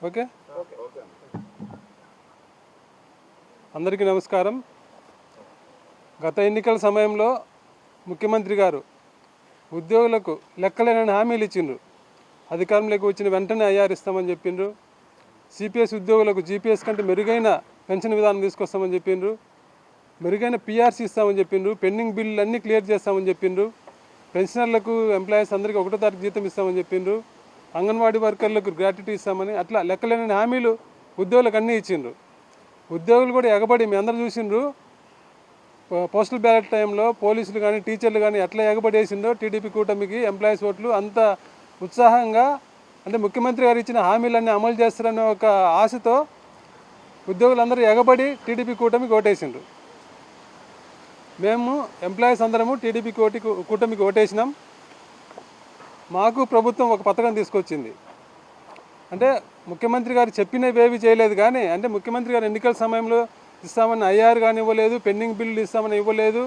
Okay. అందరికీ నమస్కారం. గత ఎన్నికల సమయంలో ముఖ్యమంత్రి గారు ఉద్యోగులకు లెక్కలేనని హామీలు ఇచ్చిండ్రు. అధికారంలోకి వచ్చిన వెంటనే ఐఆర్ ఇస్తామని చెప్పిండ్రు. సిపిఎస్ ఉద్యోగులకు జీపీఎస్ కంటే మెరుగైన పెన్షన్ విధానం తీసుకొస్తామని చెప్పిండ్రు. మెరుగైన పిఆర్సీ ఇస్తామని చెప్పిండ్రు. పెండింగ్ బిల్లులు అన్నీ క్లియర్ చేస్తామని చెప్పిండ్రు. పెన్షనర్లకు ఎంప్లాయీస్ అందరికీ 1వ తారీఖు జీతం ఇస్తామని చెప్పిండ్రు. అంగన్వాడీ వర్కర్లకు గ్రాట్యుటీ ఇస్తామని అట్లా లెక్కలేని హామీలు ఉద్యోగులకు అన్నీ ఇచ్చిండ్రు. ఉద్యోగులు కూడా ఎగబడి మీ అందరూ చూసిండ్రు. పోస్టల్ బ్యాలెట్ టైంలో పోలీసులు కానీ టీచర్లు కానీ ఎట్లా ఎగబడి వేసిండ్రో టీడీపీ కూటమికి ఎంప్లాయీస్ ఓట్లు అంత ఉత్సాహంగా, అంటే ముఖ్యమంత్రి గారు ఇచ్చిన హామీలన్నీ అమలు చేస్తారనే ఒక ఆశతో ఉద్యోగులందరూ ఎగబడి టీడీపీ కూటమికి ఓటేసిండ్రు. మేము ఎంప్లాయీస్ అందరము టీడీపీ కూటమికి ఓటేసినాం. మాకు ప్రభుత్వం ఒక పథకం తీసుకొచ్చింది. అంటే ముఖ్యమంత్రి గారు చెప్పినవేవి చేయలేదు, కానీ అంటే ముఖ్యమంత్రి గారు ఎన్నికల సమయంలో ఇస్తామని ఐఆర్ కానీ ఇవ్వలేదు, పెండింగ్ బిల్లులు ఇస్తామని ఇవ్వలేదు,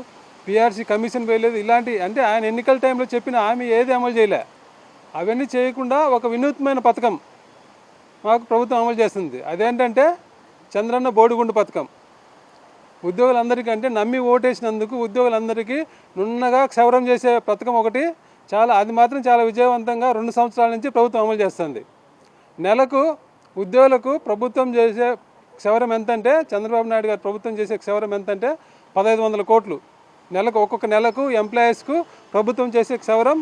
పిఆర్సీ కమిషన్ వేయలేదు. ఇలాంటి అంటే ఆయన ఎన్నికల టైంలో చెప్పిన హామీ ఏది అమలు చేయలే. అవన్నీ చేయకుండా ఒక వినూత్నమైన పథకం మాకు ప్రభుత్వం అమలు చేస్తుంది. అదేంటంటే చంద్రన్న బోడిగుండు పథకం. ఉద్యోగులందరికీ అంటే నమ్మి ఓటేసినందుకు ఉద్యోగులందరికీ నున్నగా క్షవరం చేసే పథకం ఒకటి అది మాత్రం చాలా విజయవంతంగా 2 సంవత్సరాల నుంచి ప్రభుత్వం అమలు చేస్తుంది. నెలకు ఉద్యోగులకు ప్రభుత్వం చేసే క్షవరం ఎంతంటే, చంద్రబాబు నాయుడు గారు ప్రభుత్వం చేసే క్షవరం ఎంతంటే 1500 కోట్లు. నెలకు ఒక్కొక్క నెలకు ఎంప్లాయీస్కు ప్రభుత్వం చేసే క్షవరం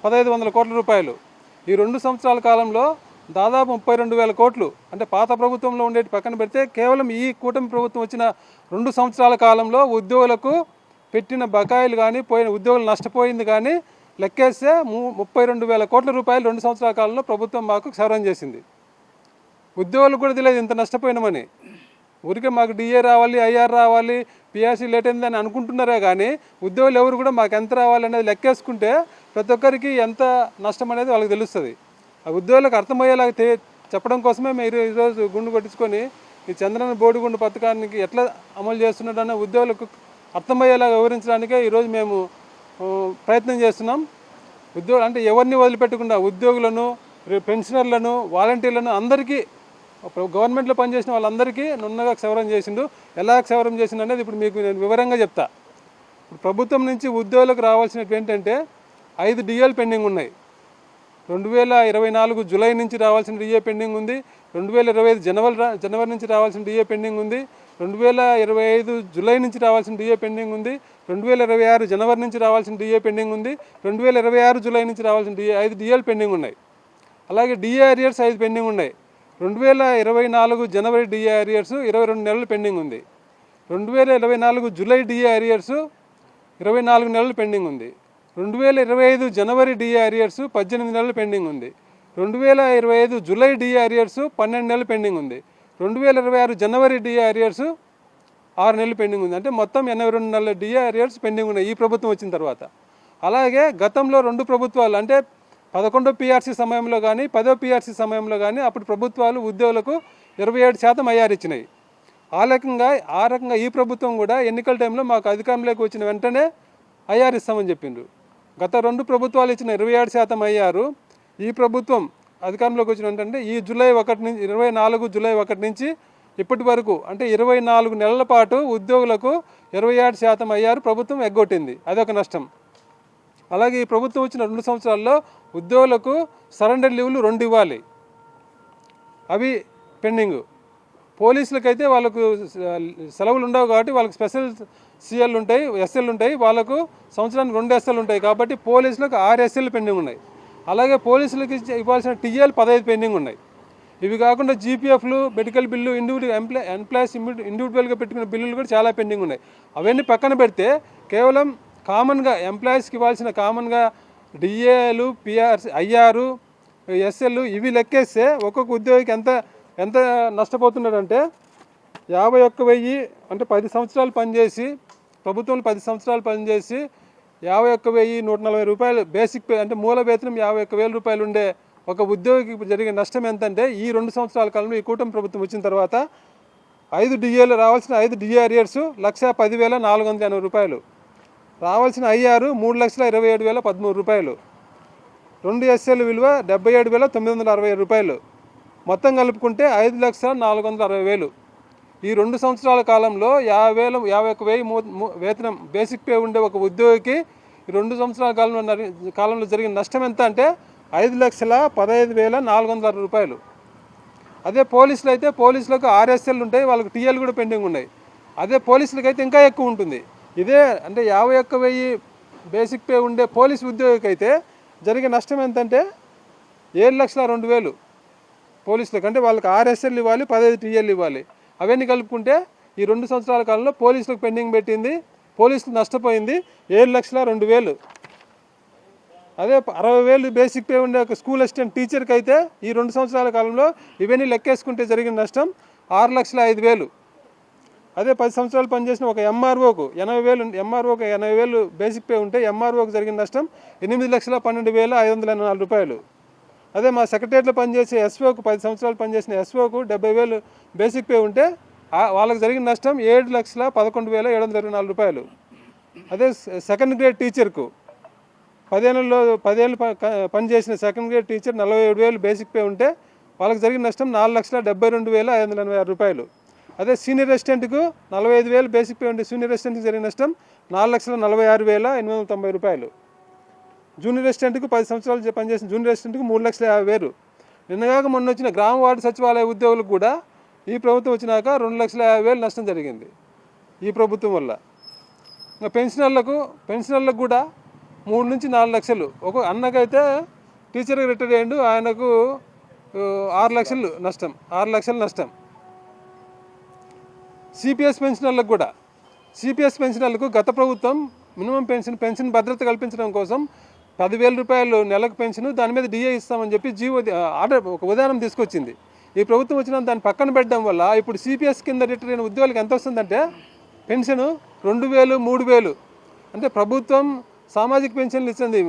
1500 కోట్ల రూపాయలు. ఈ 2 సంవత్సరాల కాలంలో దాదాపు 32,000 కోట్లు. అంటే పాత ప్రభుత్వంలో ఉండేటి పక్కన పెడితే కేవలం ఈ కూటమి ప్రభుత్వం వచ్చిన 2 సంవత్సరాల కాలంలో ఉద్యోగులకు పెట్టిన బకాయిలు కానీ, పోయిన ఉద్యోగులు నష్టపోయింది కానీ లెక్కేస్తే 32,000 కోట్ల రూపాయలు 2 సంవత్సరాల కాలంలో ప్రభుత్వం మాకు క్షవరం చేసింది. ఉద్యోగులకు కూడా తెలియదు ఇంత నష్టపోయినామని. ఊరికే మాకు డిఏ రావాలి, ఐఆర్ రావాలి, పిఆర్సీ లేట్ అయిందని అనుకుంటున్నారే కానీ ఉద్యోగులు ఎవరు కూడా మాకు ఎంత రావాలి అనేది లెక్కేసుకుంటే ప్రతి ఒక్కరికి ఎంత నష్టం అనేది వాళ్ళకి తెలుస్తుంది. ఆ ఉద్యోగులకు అర్థమయ్యేలాగా చెప్పడం కోసమే మీరు ఈరోజు గుండు కొట్టించుకొని ఈ చంద్రన్న బోడిగుండు పథకానికి ఎట్లా అమలు చేస్తున్నాడన్న ఉద్యోగులకు అర్థమయ్యేలాగా వివరించడానికే ఈరోజు మేము ప్రయత్నం చేస్తున్నాం. ఉద్యోగులు అంటే ఎవరిని వదిలిపెట్టకుండా ఉద్యోగులను, పెన్షనర్లను, వాలంటీర్లను అందరికీ, గవర్నమెంట్లో పనిచేసిన వాళ్ళందరికీ నున్నగా క్షవరం చేసిండు. ఎలా క్షవరం చేసిండు అనేది ఇప్పుడు మీకు నేను వివరంగా చెప్తా. ఇప్పుడు ప్రభుత్వం నుంచి ఉద్యోగులకు రావాల్సినవి ఏంటంటే 5 డిఏలు పెండింగ్ ఉన్నాయి. 2024 జూలై నుంచి రావాల్సిన డిఏ పెండింగ్ ఉంది. 2025 జనవరి నుంచి రావాల్సిన డిఏ పెండింగ్ ఉంది. 2025 జూలై నుంచి రావాల్సిన డిఏ పెండింగ్ ఉంది. 2026 జనవరి నుంచి రావాల్సిన డిఏ పెండింగ్ ఉంది. 2026 జూలై నుంచి రావాల్సిన 5 డిఏలు పెండింగ్ ఉన్నాయి. అలాగే డిఏ అరియర్స్ 5 పెండింగ్ ఉన్నాయి. 2024 జనవరి డిఏ అరియర్స్ 22 నెలలు పెండింగ్ ఉంది. 2024 జూలై డిఏ అరియర్స్ 24 నెలలు పెండింగ్ ఉంది. 2025 జనవరి డిఏ అరియర్స్ 18 నెలలు పెండింగ్ ఉంది. 2025 జూలై డిఏ అరియర్స్ 12 నెలలు పెండింగ్ ఉంది. 2026 జనవరి డిఏ అరియర్స్ 6 నెలలు పెండింగ్ ఉంది. అంటే మొత్తం 82 నెలల డిఏ అరియర్స్ పెండింగ్ ఉన్నాయి ఈ ప్రభుత్వం వచ్చిన తర్వాత. అలాగే గతంలో 2 ప్రభుత్వాలు అంటే 11వ పిఆర్సీ సమయంలో కానీ 10వ పిఆర్సీ సమయంలో కానీ అప్పుడు ప్రభుత్వాలు ఉద్యోగులకు 27% ఐఆర్ ఇచ్చినాయి. ఆ రకంగా ఈ ప్రభుత్వం కూడా ఎన్నికల టైంలో మాకు అధికారంలోకి వచ్చిన వెంటనే ఐఆర్ ఇస్తామని చెప్పిండ్రు. గత 2 ప్రభుత్వాలు ఇచ్చిన 27% ఐఆర్ ఈ ప్రభుత్వం అధికారంలోకి వచ్చిన వెంటనే ఈ 24 జూలై 1 నుంచి ఇప్పటి వరకు అంటే 24 నెలల పాటు ఉద్యోగులకు 27% ఐఆర్ ప్రభుత్వం ఎగ్గొట్టింది. అదొక నష్టం. అలాగే ఈ ప్రభుత్వం వచ్చిన 2 సంవత్సరాల్లో ఉద్యోగులకు సరెండర్ లీవ్లు 2 ఇవ్వాలి, అవి పెండింగ్. పోలీసులకైతే వాళ్ళకు సెలవులు ఉండవు కాబట్టి వాళ్ళకి స్పెషల్ సిఎల్ ఉంటాయి, ఎస్ఎల్ ఉంటాయి. వాళ్ళకు సంవత్సరానికి 2 ఎస్ఎల్ ఉంటాయి కాబట్టి పోలీసులకు 6 ఎస్ఎల్ పెండింగ్ ఉన్నాయి. అలాగే పోలీసులకి ఇవ్వాల్సిన టీఎల్ 15 పెండింగ్ ఉన్నాయి. ఇవి కాకుండా జీపీఎఫ్లు, మెడికల్ బిల్లు, ఎంప్లాయీస్ ఇండివిజువల్గా పెట్టుకున్న బిల్లులు కూడా చాలా పెండింగ్ ఉన్నాయి. అవన్నీ పక్కన పెడితే కేవలం కామన్గా ఎంప్లాయీస్కి ఇవ్వాల్సిన కామన్గా డిఏలు, పిఆర్సీ, ఐఆర్, ఎస్ఎల్ ఇవి లెక్కేస్తే ఒక్కొక్క ఉద్యోగికి ఎంత నష్టపోతున్నాడంటే 51,000 అంటే 10 సంవత్సరాలు పనిచేసి ప్రభుత్వంలో 10 సంవత్సరాలు పనిచేసి 51,140 రూపాయలు బేసిక్ పే అంటే మూల వేతనం 51,000 రూపాయలు ఉండే ఒక ఉద్యోగికి జరిగే నష్టం ఎంతంటే ఈ 2 సంవత్సరాల కాలంలో ఈ కూటమి ప్రభుత్వం వచ్చిన తర్వాత 5 డిఏలు రావాల్సిన 5 డిఏ అరియర్స్ 1,10,480 రూపాయలు, రావాల్సిన ఐఆర్ 3,27,013 రూపాయలు, 2 ఎస్ఎల్ విలువ 77,960 రూపాయలు, మొత్తం కలుపుకుంటే 5,460,000. ఈ 2 సంవత్సరాల కాలంలో 51,000 వేతనం బేసిక్ పే ఉండే ఒక ఉద్యోగికి ఈ 2 సంవత్సరాల కాలంలో జరిగిన నష్టం ఎంత అంటే 5,15,460 రూపాయలు. అదే పోలీసులు అయితే పోలీసులకు RSL ఉంటాయి, వాళ్ళకి TL కూడా పెండింగ్ ఉన్నాయి. అదే పోలీసులకి అయితే ఇంకా ఎక్కువ ఉంటుంది. ఇదే అంటే 51,000 బేసిక్ పే ఉండే పోలీసు ఉద్యోగికి అయితే జరిగే నష్టం ఎంతంటే 7,02,000 పోలీసులకు. అంటే వాళ్ళకి RSL ఇవ్వాలి, 15 TL ఇవ్వాలి. అవన్నీ కలుపుకుంటే ఈ 2 సంవత్సరాల కాలంలో పోలీసులకు పెండింగ్ పెట్టింది, పోలీసులు నష్టపోయింది 7,02,000. అదే 60,000 బేసిక్ పే ఉండే ఒక స్కూల్ అసిస్టెంట్ టీచర్కి అయితే ఈ 2 సంవత్సరాల కాలంలో ఇవన్నీ లెక్కేసుకుంటే జరిగిన నష్టం 6,05,000. అదే 10 సంవత్సరాలు పనిచేసిన ఒక MROకు 80,000 బేసిక్ పే ఉంటే MROకు జరిగిన నష్టం 8,12,584 రూపాయలు. అదే మా సెక్రటరియట్లో పనిచేసే SOకు 10 సంవత్సరాలు పనిచేసిన SOకు 70,000 బేసిక్ పే ఉంటే వాళ్ళకి జరిగిన నష్టం 7,11,724 రూపాయలు. అదే సెకండ్ గ్రేడ్ టీచర్కు 10 ఏళ్ళు పనిచేసిన second grade teacher 47,000 basic pay ఉంటే వాళ్ళకి జరిగిన నష్టం 4,72,586 రూపాయలు. అదే సీనియర్ అసిస్టెంట్కు 45,000 బేసిక్ పే ఉంటే సీనియర్ అసిస్టెంట్కి జరిగిన నష్టం 4,46,890 రూపాయలు. జూనియర్ అసిస్టెంట్కు 10 సంవత్సరాలు పనిచేసిన జూనియర్ అసిస్టెంట్కు 3,50,000. నిన్నగాక మొన్న వచ్చిన గ్రామ వార్డు సచివాలయ ఉద్యోగులకు కూడా ఈ ప్రభుత్వం వచ్చినాక 2,50,000 నష్టం జరిగింది ఈ ప్రభుత్వం వల్ల. ఇంకా పెన్షనర్లకు కూడా 3 నుంచి 4 లక్షలు. ఒక అన్నకైతే టీచర్కి రిటైర్ అయ్యిండు, ఆయనకు 6 లక్షలు నష్టం, 6 లక్షలు నష్టం. CPS పెన్షనర్లకు గత ప్రభుత్వం మినిమం పెన్షన్ భద్రత కల్పించడం కోసం 10,000 రూపాయలు నెలకు పెన్షన్, దాని మీద DA ఇస్తామని చెప్పి ఆర్డర్ ఒక విధానం తీసుకొచ్చింది. ఈ ప్రభుత్వం వచ్చిన దాన్ని పక్కన పెట్టడం వల్ల ఇప్పుడు CPS కింద రిటైర్ అయిన ఉద్యోగులకు ఎంత వస్తుందంటే పెన్షను 2,000, 3,000. అంటే ప్రభుత్వం సామాజిక పెన్షన్లు ఇస్తుంది.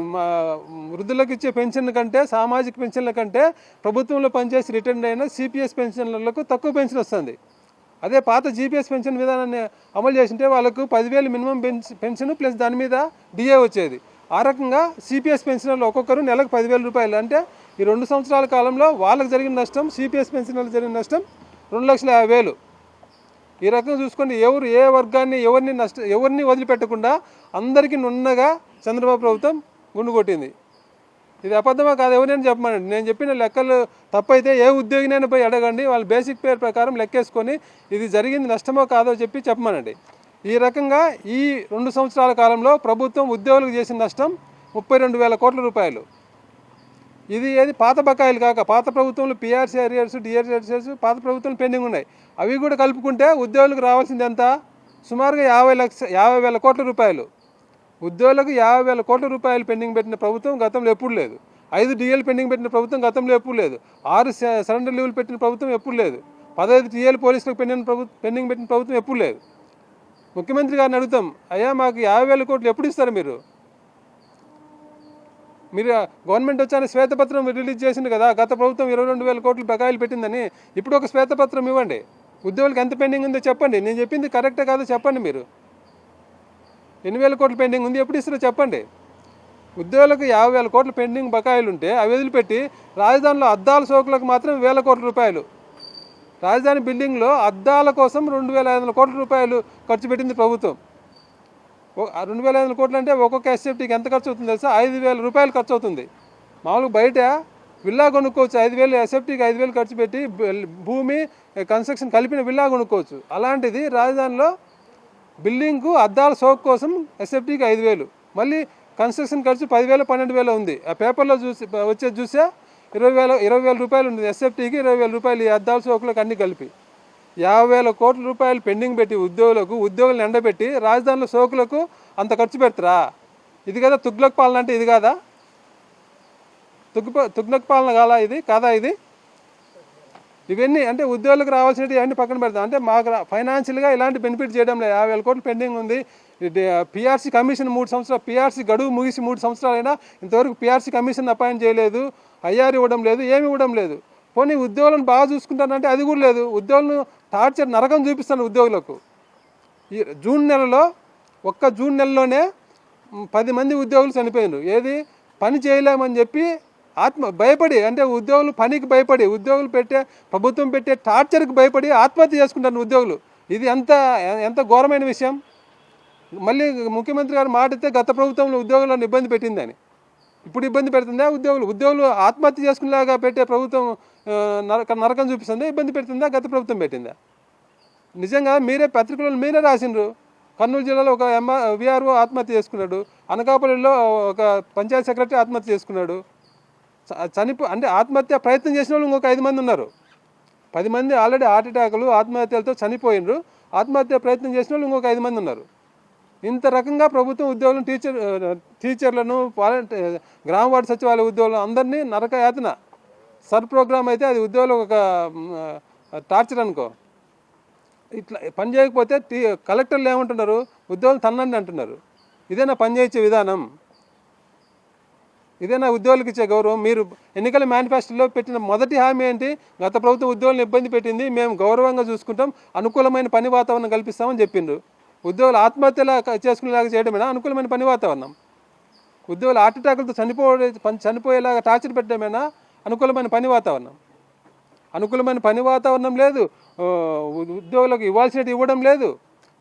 వృద్ధులకు ఇచ్చే పెన్షన్ కంటే సామాజిక పెన్షన్ల కంటే ప్రభుత్వంలో పనిచేసి రిటైర్ అయిన CPS పెన్షన్లకు తక్కువ పెన్షన్ వస్తుంది. అదే పాత GPS పెన్షన్ విధానాన్ని అమలు చేసింటే వాళ్ళకు 10,000 మినిమం పెన్షన్ ప్లస్ దాని మీద DA వచ్చేది. ఆ రకంగా CPS పెన్షనర్లు ఒక్కొక్కరు నెలకు 10,000 రూపాయలు. అంటే ఈ 2 సంవత్సరాల కాలంలో వాళ్ళకి జరిగిన నష్టం, CPS పెన్షనర్లకు జరిగిన నష్టం 2,50,000. ఈ రకంగా చూసుకొని ఏ వర్గాన్ని ఎవరిని వదిలిపెట్టకుండా అందరికీ నున్నగా చంద్రబాబు ప్రభుత్వం గుండు కొట్టింది. ఇది అబద్ధమా కాదు ఎవరైనా చెప్పమనండి. నేను చెప్పిన లెక్కలు తప్పైతే ఏ ఉద్యోగినైనా పోయి అడగండి, వాళ్ళ బేసిక్ పే ప్రకారం లెక్కేసుకొని ఇది జరిగింది నష్టమో కాదో చెప్పమనండి. ఈ రకంగా ఈ 2 సంవత్సరాల కాలంలో ప్రభుత్వం ఉద్యోగులకు చేసిన నష్టం 32,000 కోట్ల రూపాయలు. ఇది ఏది పాత బకాయిలు కాక పాత ప్రభుత్వంలో PRC అరియర్స్, DRC అరియర్స్ పాత ప్రభుత్వంలో పెండింగ్ ఉన్నాయి. అవి కూడా కలుపుకుంటే ఉద్యోగులకు రావాల్సింది ఎంత? సుమారుగా 50,000 కోట్ల రూపాయలు. ఉద్యోగులకు 50,000 కోట్ల రూపాయలు పెండింగ్ పెట్టిన ప్రభుత్వం గతంలో ఎప్పుడు లేదు. 5 DL పెండింగ్ పెట్టిన ప్రభుత్వం గతంలో ఎప్పుడు లేదు. 6 సరెండర్ లీవ్లు పెట్టిన ప్రభుత్వం ఎప్పుడు లేదు. 15 TL పోలీసులకు పెండింగ్ పెట్టిన ప్రభుత్వం ఎప్పుడు లేదు. ముఖ్యమంత్రి గారిని అడుగుతాం, అయ్యా మాకు 50,000 కోట్లు ఎప్పుడు ఇస్తారు మీరు గవర్నమెంట్ వచ్చాక శ్వేతపత్రం రిలీజ్ చేసింది కదా, గత ప్రభుత్వం 22,000 కోట్లు బకాయిలు పెట్టిందని. ఇప్పుడు ఒక శ్వేతపత్రం ఇవ్వండి, ఉద్యోగులకు ఎంత పెండింగ్ ఉందో చెప్పండి. నేను చెప్పింది కరెక్టే కాదో చెప్పండి. మీరు 8,000 కోట్లు పెండింగ్ ఉంది, ఎప్పుడు ఇస్తారో చెప్పండి. ఉద్యోగులకు 50,000 కోట్ల పెండింగ్ బకాయిలు ఉంటే అవి వదిలిపెట్టి రాజధానిలో అద్దాల సోకులకు మాత్రం 1,000 కోట్ల రూపాయలు, రాజధాని బిల్డింగ్లో అద్దాల కోసం 2,500 కోట్ల రూపాయలు ఖర్చు పెట్టింది ప్రభుత్వం. 2,500 కోట్లు అంటే ఒక్కొక్క SFTకి ఎంత ఖర్చు అవుతుంది తెలుసా? 5,000 రూపాయలు ఖర్చు అవుతుంది. మామూలుగా బయట విల్లా కొనుక్కోవచ్చు, 5,000 SFTకి 5,000 ఖర్చు పెట్టి భూమి కన్స్ట్రక్షన్ కలిపిన విల్లా కొనుక్కోవచ్చు. అలాంటిది రాజధానిలో బిల్డింగ్కు అద్దాల సోక్ కోసం SFTకి 5,000, మళ్ళీ కన్స్ట్రక్షన్ ఖర్చు 10,000, 12,000 ఉంది. ఆ పేపర్లో చూసే 20,000 రూపాయలు ఉంది SFTకి, 20,000 రూపాయలు ఈ అద్దాల సోకులకు అన్నీ కలిపి. 50,000 కోట్ల రూపాయలు పెండింగ్ పెట్టి ఉద్యోగులను ఎండబెట్టి రాజధానిలో సోకులకు అంత ఖర్చు పెడతారా? ఇది కదా తుగ్లక్ పాలన అంటే? ఇది కాదా తుగ్లక్ పాలన కాదా ఇది? ఇవన్నీ అంటే ఉద్యోగులకు రావాల్సినవి అన్నీ పక్కన పెడతాం. అంటే మాకు ఫైనాన్షియల్గా ఇలాంటి బెనిఫిట్ చేయడం లేదు. 50,000 కోట్లు పెండింగ్ ఉంది. PRC కమిషన్ 3 సంవత్సరాలు, PRC గడువు ముగిసి 3 సంవత్సరాలైనా ఇంతవరకు PRC కమిషన్ అపాయింట్ చేయలేదు, IR ఇవ్వడం లేదు, ఏమి ఇవ్వడం లేదు. పోనీ ఉద్యోగులను బాగా చూసుకుంటానంటే అది కూడా లేదు. ఉద్యోగులను టార్చర్ నరకం చూపిస్తాను ఉద్యోగులకు. ఈ జూన్ నెలలోనే 10 మంది ఉద్యోగులు చనిపోయినారు. ఏది పని చేయలేమని చెప్పి భయపడి అంటే ఉద్యోగులు పనికి భయపడి ఉద్యోగులు ప్రభుత్వం పెట్టే టార్చర్కి భయపడి ఆత్మహత్య చేసుకుంటారు ఉద్యోగులు. ఇది ఎంత ఘోరమైన విషయం. మళ్ళీ ముఖ్యమంత్రి గారు మాటిస్తే గత ప్రభుత్వంలో ఉద్యోగులను ఇబ్బంది పెట్టిందని. ఇప్పుడు ఇబ్బంది పెడుతుందా ఉద్యోగులు ఆత్మహత్య చేసుకునేలాగా పెట్టే ప్రభుత్వం నరకం చూపిస్తుందా, ఇబ్బంది పెడుతుందా, గత ప్రభుత్వం పెట్టిందా? నిజంగా మీరే పత్రికలను మీరే రాసిండ్రు. కర్నూలు జిల్లాలో ఒక విఆర్ఓ ఆత్మహత్య చేసుకున్నాడు, అనకాపల్లిలో ఒక పంచాయతీ సెక్రటరీ ఆత్మహత్య చేసుకున్నాడు. అంటే ఆత్మహత్య ప్రయత్నం చేసిన వాళ్ళు ఇంకొక 5 మంది ఉన్నారు. 10 మంది ఆల్రెడీ హార్ట్ అటాకులు ఆత్మహత్యలతో చనిపోయినరు. ఆత్మహత్య ప్రయత్నం చేసిన వాళ్ళు ఇంకొక 5 మంది ఉన్నారు. ఇంత రకంగా ప్రభుత్వం ఉద్యోగులను టీచర్లను గ్రామ వార్డు సచివాలయ ఉద్యోగులు అందరినీ నరకయాతన. సర్ ప్రోగ్రామ్ అయితే అది ఉద్యోగులు ఒక టార్చర్ అనుకో. ఇట్లా పని చేయకపోతే కలెక్టర్లు ఏమంటున్నారు, ఉద్యోగులు తన్నండి అంటున్నారు. ఇదేనా పనిచేయించే విధానం? ఇదేనా ఉద్యోగులకు ఇచ్చే గౌరవం? మీరు ఎన్నికల మేనిఫెస్టోలో పెట్టిన మొదటి హామీ ఏంటి? గత ప్రభుత్వం ఉద్యోగులను ఇబ్బంది పెట్టింది, మేము గౌరవంగా చూసుకుంటాం, అనుకూలమైన పని వాతావరణం కల్పిస్తామని చెప్పిండ్రు. ఉద్యోగులు ఆత్మహత్యలా చేసుకునేలాగా చేయడమేనా అనుకూలమైన పని వాతావరణం? ఉద్యోగులు హార్ట్ అటాకులతో చనిపోయేలాగా టార్చర్ పెట్టడమేనా అనుకూలమైన పని వాతావరణం? అనుకూలమైన పని వాతావరణం లేదు, ఉద్యోగులకు ఇవ్వాల్సినవి ఇవ్వడం లేదు,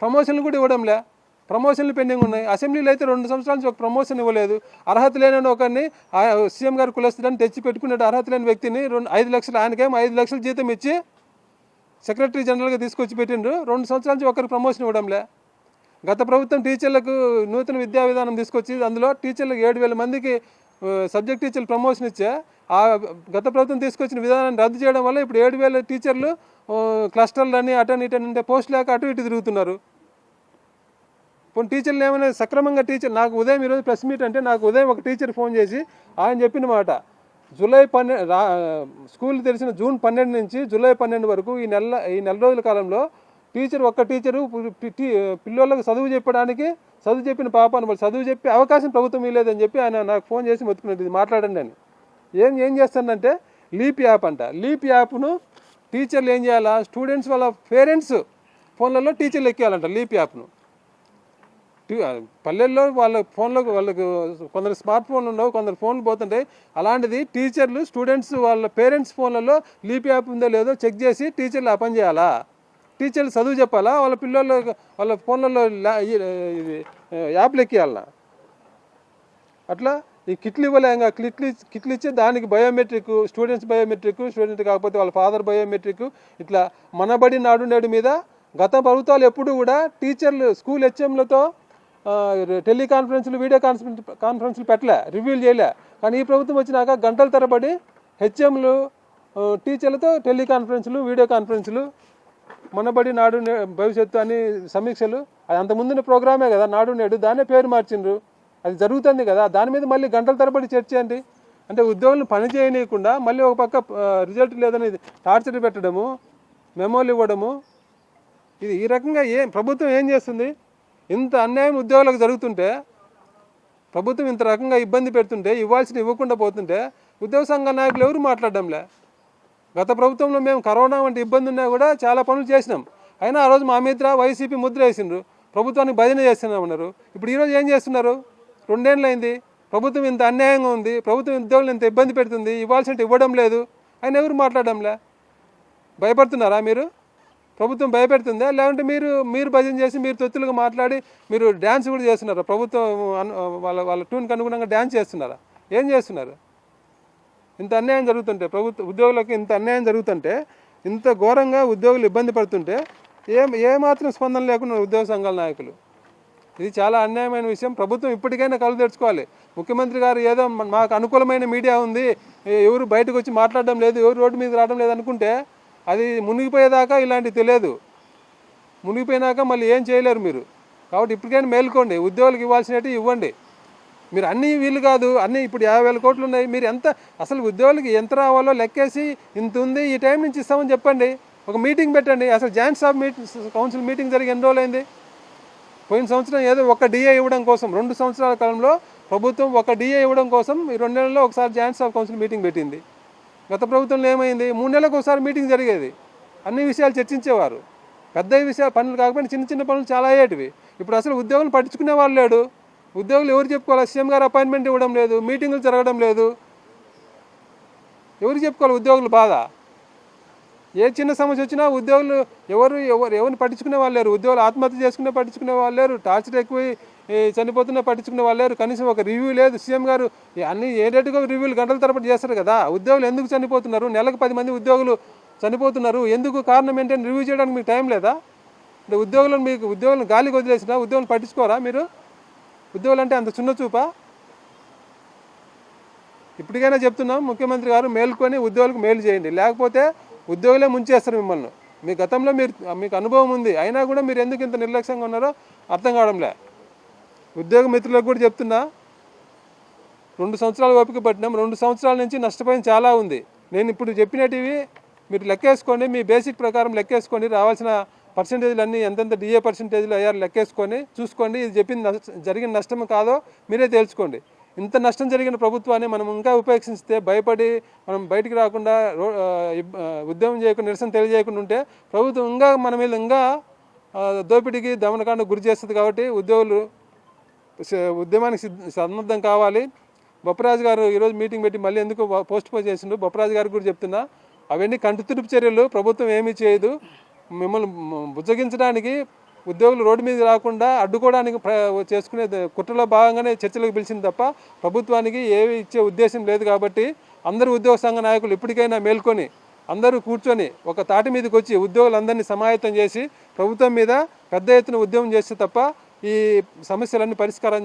ప్రమోషన్లు కూడా ఇవ్వడం లే. ప్రమోషన్లు పెండింగ్ ఉన్నాయి. అసెంబ్లీలో అయితే 2 సంవత్సరాల నుంచి ఒక ప్రమోషన్ ఇవ్వలేదు. అర్హత లేని ఒకరిని సీఎం గారు కులస్తుడని తెచ్చి పెట్టుకున్నట్టు అర్హత లేని వ్యక్తిని 5 లక్షలు, ఆయనకేమో 5 లక్షలు జీతం ఇచ్చి సెక్రటరీ జనరల్గా తీసుకొచ్చి పెట్టిండ్రు. 2 సంవత్సరాల నుంచి ఒకరికి ప్రమోషన్ ఇవ్వడంలే. గత ప్రభుత్వం టీచర్లకు నూతన విద్యా విధానం తీసుకొచ్చి అందులో టీచర్లకు 7,000 మందికి సబ్జెక్ట్ టీచర్లు ప్రమోషన్ ఇచ్చే ఆ గత ప్రభుత్వం తీసుకొచ్చిన విధానాన్ని రద్దు చేయడం వల్ల ఇప్పుడు 7,000 టీచర్లు క్లస్టర్లని అటన్ ఇటన్ అంటే పోస్ట్ లేక అటు ఇటు తిరుగుతున్నారు. కొన్ని టీచర్లు ఏమైనా సక్రమంగా నాకు ఉదయం ఈరోజు ప్రెస్ మీట్ అంటే నాకు ఉదయం ఒక టీచర్ ఫోన్ చేసి ఆయన చెప్పిన మాట, స్కూల్ తెలిసిన జూన్ 12 నుంచి జూలై 12 వరకు ఈ నెల రోజుల కాలంలో ఒక్క టీచరు పిల్లలకు చదువు చెప్పిన పాపాను వాళ్ళు చదువు చెప్పే అవకాశం ప్రభుత్వం ఇవ్వలేదని చెప్పి ఆయన నాకు ఫోన్ చేసి మొత్తుకున్నట్టు ఇది మాట్లాడండి అని. ఏం చేస్తానంటే లీప్ యాప్ అంట. లీప్ యాప్ను టీచర్లు ఏం చేయాలా, స్టూడెంట్స్ వాళ్ళ పేరెంట్స్ ఫోన్లలో టీచర్లు ఎక్కేయాలంట లీప్ యాప్ను. పల్లెల్లో వాళ్ళ ఫోన్లకు వాళ్ళకు కొందరు స్మార్ట్ ఫోన్లు ఉండవు, కొందరు ఫోన్లు పోతుంటాయి. అలాంటిది టీచర్లు స్టూడెంట్స్ వాళ్ళ పేరెంట్స్ ఫోన్లలో లీప్ యాప్ ఉందో లేదో చెక్ చేసి టీచర్లు ఆ పని చేయాలా. టీచర్లు చదువు చెప్పాలా, వాళ్ళ ఫోన్లలో యాప్లు ఎక్కియాలనా? అట్లా ఈ కిట్లు ఇవ్వలేంగా, కిట్లు ఇచ్చి దానికి బయోమెట్రిక్, స్టూడెంట్స్ బయోమెట్రిక్, స్టూడెంట్ కాకపోతే వాళ్ళ ఫాదర్ బయోమెట్రిక్, ఇట్లా మనబడి నాడు నేడు మీద గత ప్రభుత్వాలు ఎప్పుడు కూడా టీచర్లు స్కూల్ హెచ్ఎంలతో టెలికాన్ఫరెన్స్లు, వీడియో కాన్ఫరెన్స్లు పెట్టలే, రివ్యూలు చేయలే. కానీ ఈ ప్రభుత్వం వచ్చినాక గంటల తరబడి హెచ్ఎంలు టీచర్లతో టెలికాన్ఫరెన్స్లు, వీడియో కాన్ఫరెన్స్లు, మనబడి నాడు భవిష్యత్తు అని సమీక్షలు. అది అంతకుముందున్న ప్రోగ్రామే కదా నాడు నేడు, దాన్నే పేరు మార్చిండ్రు. అది జరుగుతుంది కదా, దాని మీద మళ్ళీ గంటల తరబడి చర్చ అండి. అంటే ఉద్యోగులను పని చేయనీయకుండా మళ్ళీ ఒక పక్క రిజల్ట్ లేదని టార్చర్ పెట్టడము, మెమోలు ఇవ్వడము. ఇది ఈ రకంగా ప్రభుత్వం ఏం చేస్తుంది? ఇంత అన్యాయం ఉద్యోగులకు జరుగుతుంటే, ప్రభుత్వం ఇంత రకంగా ఇబ్బంది పెడుతుంటే, ఇవ్వాల్సిన ఇవ్వకుండా పోతుంటే ఉద్యోగ సంఘ నాయకులు ఎవరు మాట్లాడడంలే. గత ప్రభుత్వంలో మేము కరోనా వంటి ఇబ్బంది ఉన్నా కూడా చాలా పనులు చేసినాం. అయినా ఆ రోజు మా మీద వైసీపీ ముద్ర వేసిండ్రు, ప్రభుత్వానికి భజన చేస్తున్నామన్నారు. ఇప్పుడు ఈరోజు ఏం చేస్తున్నారు? 2 ఏళ్ళు అయింది, ప్రభుత్వం ఇంత అన్యాయంగా ఉంది, ప్రభుత్వం ఉద్యోగులు ఇంత ఇబ్బంది పెడుతుంది, ఇవ్వాల్సినట్టు ఇవ్వడం లేదు, ఆయన ఎవరు మాట్లాడడంలే. భయపడుతున్నారా మీరు? ప్రభుత్వం భయపెడుతుందా? లేకుంటే మీరు భజన చేసి మీరు తొత్తులుగా మాట్లాడి మీరు డ్యాన్స్ కూడా చేస్తున్నారా? ప్రభుత్వం వాళ్ళ ట్యూన్కి అనుగుణంగా డ్యాన్స్ చేస్తున్నారా? ఏం చేస్తున్నారు? ఇంత అన్యాయం జరుగుతుంటే, ఉద్యోగులకు ఇంత అన్యాయం జరుగుతుంటే, ఇంత ఘోరంగా ఉద్యోగులు ఇబ్బంది పడుతుంటే ఏమాత్రం స్పందన లేకుండా ఉద్యోగ సంఘాల నాయకులు. ఇది చాలా అన్యాయమైన విషయం. ప్రభుత్వం ఇప్పటికైనా కళ్ళు తెచ్చుకోవాలి. ముఖ్యమంత్రి గారు ఏదో మాకు అనుకూలమైన మీడియా ఉంది, ఎవరు బయటకు వచ్చి మాట్లాడడం లేదు, ఎవరు రోడ్డు మీద రావడం లేదు అనుకుంటే అది మునిగిపోయేదాకా ఇలాంటివి తెలియదు. మునిగిపోయినాక మళ్ళీ ఏం చేయలేరు మీరు. కాబట్టి ఇప్పటికైనా మేల్కోండి, ఉద్యోగులకు ఇవ్వాల్సినవి ఇవ్వండి. మీరు అన్నీ వీలు కాదు, అన్నీ ఇప్పుడు 50,000 కోట్లు ఉన్నాయి. మీరు అసలు ఉద్యోగులకి ఎంత రావాలో లెక్కేసి ఇంత ఉంది, ఈ టైం నుంచి ఇస్తామని చెప్పండి. ఒక మీటింగ్ పెట్టండి. అసలు జాయింట్ స్టాఫ్ కౌన్సిల్ మీటింగ్ జరిగి ఎన్ని రోజులైంది? పోయిన సంవత్సరం ఏదో ఒక డిఏ ఇవ్వడం కోసం 2 సంవత్సరాల కాలంలో ప్రభుత్వం ఒక డిఏ ఇవ్వడం కోసం ఈ 2 నెలల్లో ఒకసారి జాయింట్ స్టాఫ్ కౌన్సిల్ మీటింగ్ పెట్టింది. గత ప్రభుత్వంలో ఏమైంది? 3 నెలలకు ఒకసారి మీటింగ్ జరిగేది, అన్ని విషయాలు చర్చించేవారు. పెద్ద విషయాలు పనులు కాకపోయినా చిన్న చిన్న పనులు చాలా అయ్యేటివి. ఇప్పుడు అసలు ఉద్యోగులు పట్టించుకునే వాళ్ళు లేడు. ఉద్యోగులు ఎవరు చెప్పుకోవాలి? సీఎం గారు అపాయింట్మెంట్ ఇవ్వడం లేదు, మీటింగులు జరగడం లేదు. ఎవరికి చెప్పుకోవాలి ఉద్యోగులు బాధ? ఏ చిన్న సమస్య వచ్చినా ఉద్యోగులు ఎవరిని పట్టించుకునే వాళ్ళు లేరు. ఉద్యోగులు ఆత్మహత్య చేసుకునే పట్టించుకునే వాళ్ళు లేరు, టార్చర్ ఎక్కువ చనిపోతున్నా పట్టించుకునే వాళ్ళు లేరు. కనీసం ఒక రివ్యూ లేదు. సీఎం గారు అన్ని ఏడేటుగా రివ్యూలు గంటల తరబడి చేస్తారు కదా. ఉద్యోగులు ఎందుకు చనిపోతున్నారు? నెలకు 10 మంది ఉద్యోగులు చనిపోతున్నారు, ఎందుకు కారణం ఏంటని రివ్యూ చేయడానికి మీకు టైం లేదా? అంటే ఉద్యోగులను గాలికి వదిలేసినా ఉద్యోగులను పట్టించుకోరా మీరు? ఉద్యోగులు అంటే అంత చిన్న చూపా? ఇప్పటికైనా చెప్తున్నాం, ముఖ్యమంత్రి గారు మేల్కొని ఉద్యోగులకు మేలు చేయండి, లేకపోతే ఉద్యోగులే ముంచేస్తారు మిమ్మల్ని. మీ గతంలో మీకు అనుభవం ఉంది, అయినా కూడా మీరు ఎందుకు ఇంత నిర్లక్ష్యంగా ఉన్నారో అర్థం కావడంలే. ఉద్యోగ మిత్రులకు కూడా చెప్తున్నా, 2 సంవత్సరాలు ఓపిక పట్టినాం, 2 సంవత్సరాల నుంచి నష్టపోయింది చాలా ఉంది. నేను ఇప్పుడు చెప్పినటివి మీరు లెక్కేసుకోండి, మీ బేసిక్ ప్రకారం లెక్కేసుకోండి, రావాల్సిన పర్సెంటేజ్లు అన్నీ ఎంతెంత డిఏ పర్సెంటేజ్లు అయ్యారు లెక్కేసుకొని చూసుకోండి. ఇది జరిగిన నష్టం కాదో మీరే తేల్చుకోండి. ఇంత నష్టం జరిగిన ప్రభుత్వాన్ని మనం ఇంకా ఉపేక్షిస్తే, భయపడి మనం బయటికి రాకుండా ఉద్యమం చేయకుండా, నిరసన తెలియజేయకుండా ఉంటే ప్రభుత్వం ఇంకా మన మీద ఇంకా దోపిడీకి దమనకాండ గురి చేస్తుంది. కాబట్టి ఉద్యోగులు ఉద్యమానికి సన్నద్ధం కావాలి. బొప్పరాజు గారు ఈరోజు మీటింగ్ పెట్టి మళ్ళీ ఎందుకు పోస్ట్ పోన్ చేసిండు, బొప్పరాజు గారికి కూడా చెప్తున్నా, అవన్నీ కంటితుడుపు చర్యలు. ప్రభుత్వం ఏమీ చేయదు. మిమ్మల్ని బుజ్జగించడానికి, ఉద్యోగులు రోడ్డు మీద రాకుండా అడ్డుకోవడానికి చేసుకునే కుట్రలో భాగంగానే చర్చలకు పిలిచింది తప్ప ప్రభుత్వానికి ఏమి ఇచ్చే ఉద్దేశం లేదు. కాబట్టి అందరూ ఉద్యోగ సంఘ నాయకులు ఇప్పటికైనా మేల్కొని అందరూ కూర్చొని ఒక తాటి మీదకి వచ్చి ఉద్యోగులందరినీ సమాయత్తం చేసి ప్రభుత్వం మీద పెద్ద ఎత్తున ఉద్యమం చేస్తే తప్ప ఈ సమస్యలన్నీ పరిష్కారం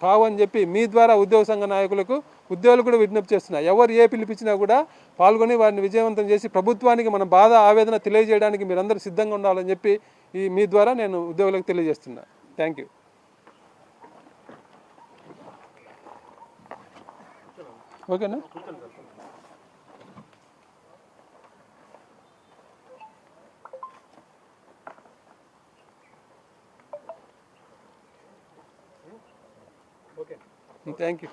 కావని చెప్పి మీ ద్వారా ఉద్యోగ సంఘ నాయకులకు, ఉద్యోగులు కూడా విజ్ఞప్తి చేస్తున్నారు. ఎవరు ఏ పిలిపించినా కూడా పాల్గొని వారిని విజయవంతం చేసి ప్రభుత్వానికి మన బాధ ఆవేదన తెలియజేయడానికి మీరందరూ సిద్ధంగా ఉండాలని చెప్పి మీ ద్వారా నేను ఉద్యోగులకు తెలియజేస్తున్నా. Thank you. ఓకేనా? Okay, thank you.